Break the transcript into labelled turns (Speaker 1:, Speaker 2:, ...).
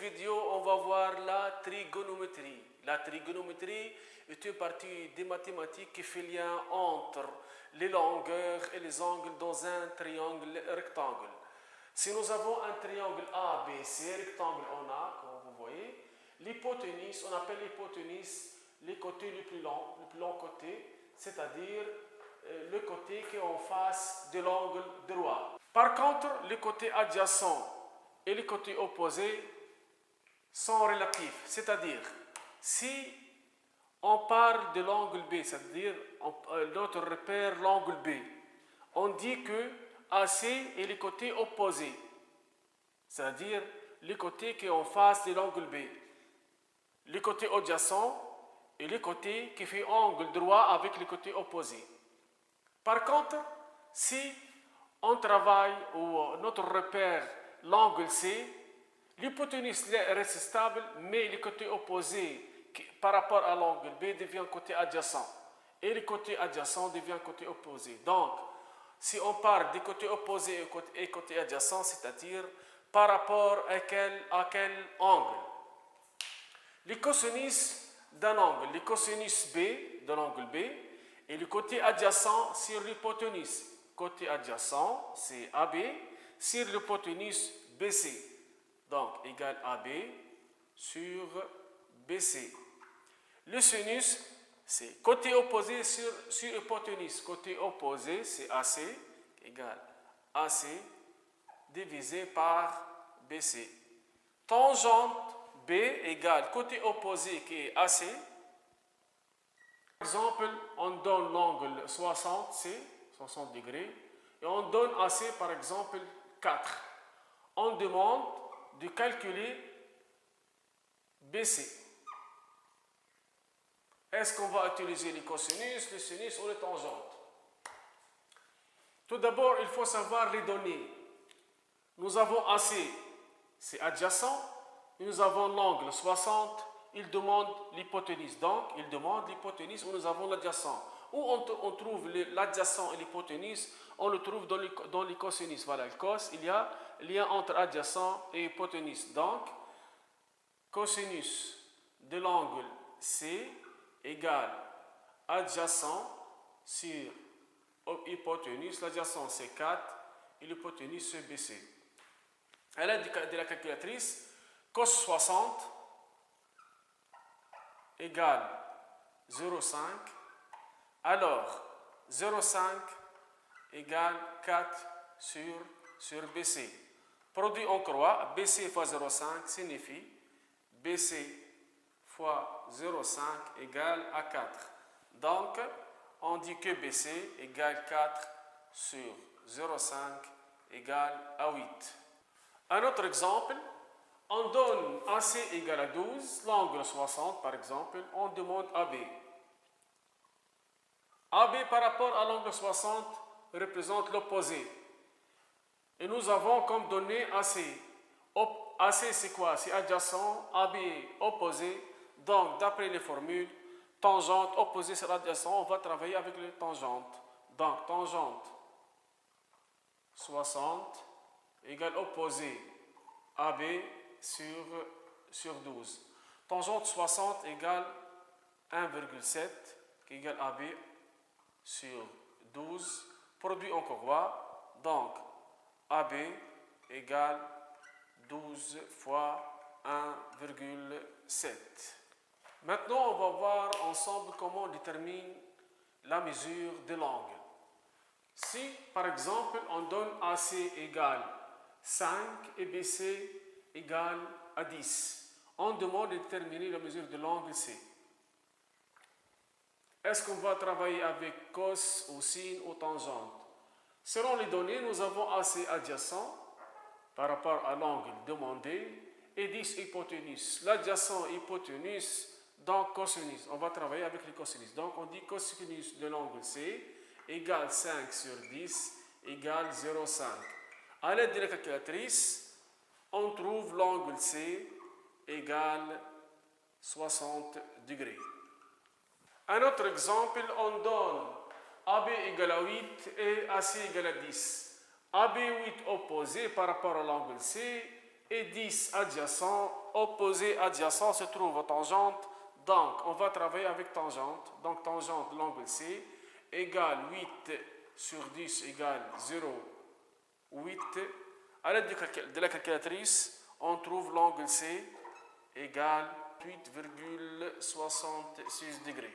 Speaker 1: vidéo, on va voir la trigonométrie. La trigonométrie est une partie des mathématiques qui fait lien entre les longueurs et les angles dans un triangle rectangle. Si nous avons un triangle ABC, rectangle en A, comme vous voyez, l'hypoténuse, on appelle l'hypoténuse les côtés les plus longs côtés, c'est-à-dire le côté qui est en face de l'angle droit. Par contre, les côtés adjacents et les côtés opposés sont relatifs, c'est-à-dire si on part de l'angle B, c'est-à-dire notre repère l'angle B, on dit que AC est le côté opposé, c'est-à-dire le côté qui est en face de l'angle B. Le côté adjacent et le côté qui fait angle droit avec le côté opposé. Par contre, si on travaille ou notre repère l'angle C, l'hypoténuse reste stable, mais le côté opposé par rapport à l'angle B devient côté adjacent et le côté adjacent devient côté opposé. Donc, si on part du côté opposé et côté adjacent, c'est-à-dire par rapport à quel angle? Le cosinus d'un angle, le cosinus B de l'angle B et le côté adjacent sur l'hypoténuse. Côté adjacent, c'est AB sur l'hypoténuse BC. Donc, égal AB sur BC. Le sinus, c'est côté opposé sur hypoténuse. Côté opposé, c'est AC, égal AC divisé par BC. Tangente B égale côté opposé qui est AC. Par exemple, on donne l'angle 60, C, 60 degrés, et on donne AC par exemple 4. On demande de calculer BC. Est-ce qu'on va utiliser les cosinus, les sinus ou les tangentes? Tout d'abord, il faut savoir les données. Nous avons AC, c'est adjacent, et nous avons l'angle 60, il demande l'hypoténuse. Donc, il demande l'hypoténuse où nous avons l'adjacent. Où on trouve l'adjacent et l'hypoténuse? On le trouve dans les cosinus. Voilà, le cos, il y a lien entre adjacent et hypoténuse. Donc, cosinus de l'angle C égale adjacent sur hypoténuse. L'adjacent c'est 4 et l'hypoténuse c'est BC. À l'aide de la calculatrice, cos 60 égale 0,5. Alors, 0,5 égale 4 sur BC. Produit en croix, BC fois 0,5 signifie BC fois 0,5 égale à 4. Donc, on dit que BC égale 4 sur 0,5 égale à 8. Un autre exemple, on donne AC égale à 12, l'angle 60 par exemple, on demande AB. AB par rapport à l'angle 60 représente l'opposé. Et nous avons comme donné AC. AC c'est quoi? C'est adjacent, AB opposé. Donc d'après les formules, tangente opposée sur adjacent, on va travailler avec les tangentes. Donc tangente 60 égale opposé AB sur 12. Tangente 60 égale 1,7 qui égale AB sur 12. Produit en courroie. Donc AB égale 12 fois 1,7. Maintenant, on va voir ensemble comment on détermine la mesure de l'angle. Si, par exemple, on donne AC égale 5 et BC égale à 10, on demande de déterminer la mesure de l'angle C. Est-ce qu'on va travailler avec cos ou sin ou tangente? Selon les données, nous avons AC adjacent par rapport à l'angle demandé et 10 hypoténuse. L'adjacent hypoténuse, donc cosinus. On va travailler avec les cosinus. Donc on dit cosinus de l'angle C égale 5 sur 10 égale 0,5. À l'aide de la calculatrice, on trouve l'angle C égale 60 degrés. Un autre exemple, on donne AB égale à 8 et AC égale à 10. AB 8 opposé par rapport à l'angle C, et 10 adjacents. Opposé adjacent se trouve tangente. Donc, on va travailler avec tangente. Donc, tangente de l'angle C égale 8 sur 10 égale 0,8. À l'aide de la calculatrice, on trouve l'angle C égale 8,66 degrés.